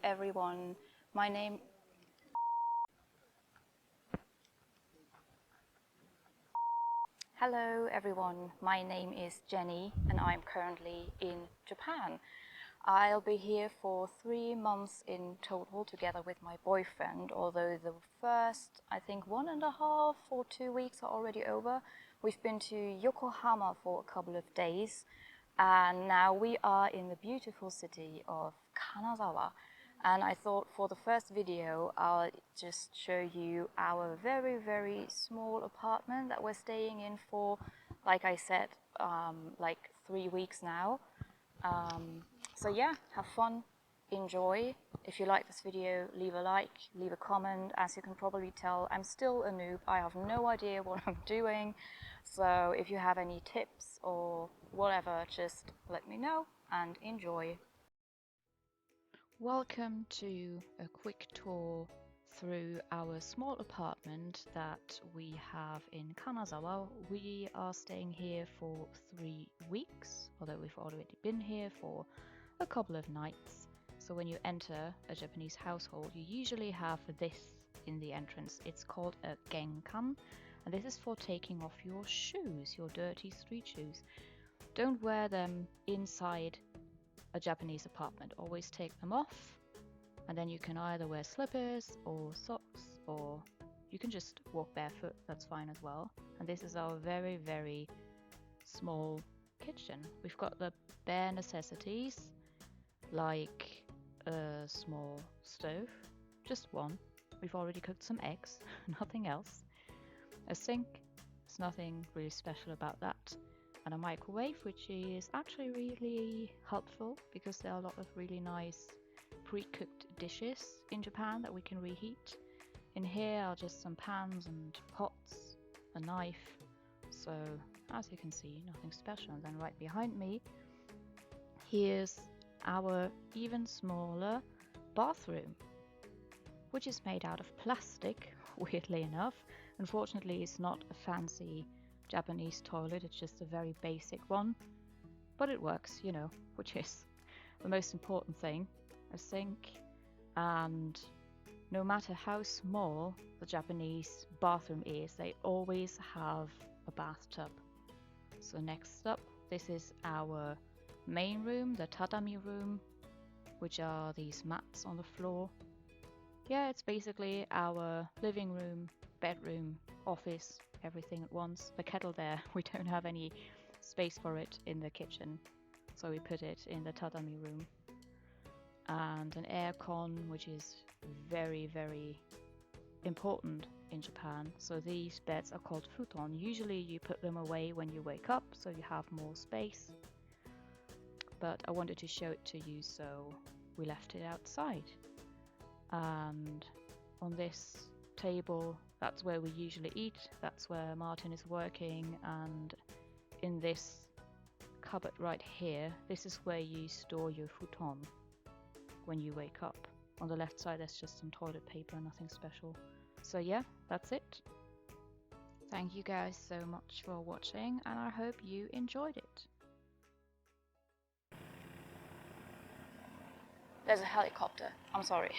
everyone. My name Hello everyone. My name is Jenny and I'm currently in Japan. I'll be here for 3 months in total together with my boyfriend, although the first, I think 1.5 or 2 weeks are already over. We've been to Yokohama for a couple of days and now we are in the beautiful city of Kanazawa. And I thought for the first video I'll just show you our very small apartment that we're staying in for, like I said, like 3 weeks now. So yeah, have fun, enjoy. If you like this video, leave a like, leave a comment. As you can probably tell, I'm still a noob. I have no idea what I'm doing. So if you have any tips or whatever, just let me know and enjoy. Welcome to a quick tour through our small apartment that we have in Kanazawa. We are staying here for 3 weeks, although we've already been here for a couple of nights. So when you enter a Japanese household, you usually have this in the entrance. It's called a genkan, and this is for taking off your shoes, your dirty street shoes. Don't wear them inside a Japanese apartment. Always take them off, and then you can either wear slippers or socks, or you can just walk barefoot, that's fine as well. And this is our very small kitchen. We've got the bare necessities like a small stove, just one. We've already cooked some eggs, nothing else. A sink, there's nothing really special about that. And a microwave, which is actually really helpful because there are a lot of really nice pre-cooked dishes in Japan that we can reheat. In here are just some pans and pots, a knife, so as you can see, nothing special. And then right behind me, here's our even smaller bathroom, which is made out of plastic, weirdly enough. Unfortunately, it's not a fancy Japanese toilet, it's just a very basic one, but it works, you know, which is the most important thing. A sink, and no matter how small the Japanese bathroom is, they always have a bathtub. So next up, this is our main room, the tatami room, which are these mats on the floor. Yeah, it's basically our living room, bedroom, office, everything at once. The kettle there, we don't have any space for it in the kitchen, so we put it in the tatami room. And an aircon, which is very important in Japan. So these beds are called futon. Usually you put them away when you wake up, so you have more space. But I wanted to show it to you, so we left it outside. And on this table, that's where we usually eat. That's where Martin is working. And in this cupboard right here, this is where you store your futon when you wake up. On the left side, there's just some toilet paper, nothing special. So yeah, that's it. Thank you guys so much for watching, and I hope you enjoyed it. There's a helicopter. I'm sorry.